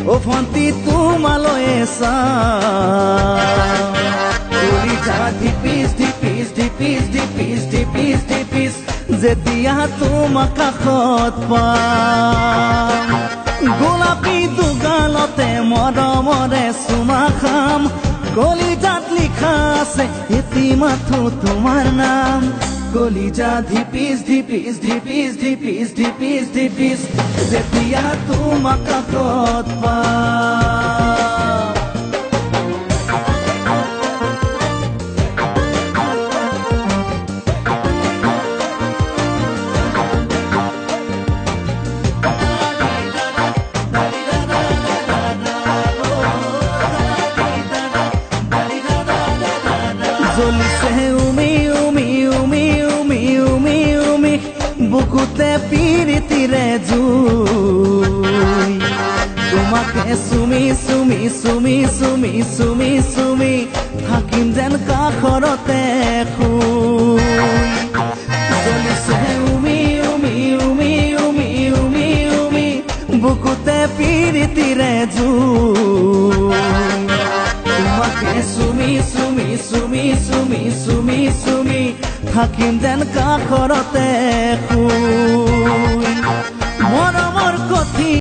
ও ফন্তি তোমালৈ কলিজা ধিপিছ ধিপিছ ধিপিছ ধিপিছ ধিপিছ ধিপিছ যেতিয়া তোমাক কাষত পাম গোলাপী দুগালতে মৰমৰে চুমা খাম কলিজাত লিখা আছে এটি মাথো তোমাৰ নাম কলিজা ধিপিছ ধিপিছ ধিপিছ ধিপিছ ধিপিছ ধিপিছ যেতিয়া তোমাক কাষত পাম জ্বলিছে উমি উমি উমি উমি উমি উমি বুকুতে পিৰিতিৰে জুই তোমাকে চুমি চুমি চুমি চুমি চুমি চুমি থাকিম যেন কাষৰতে শুই জ্বলিছে উমি উমি উমি উমি উমি উমি বুকুতে পিৰিতিৰে জুই তোমাকে চুমি চুমি চুমি চুমি চুমি চুমি থাকিম যেন কাষৰতে শুই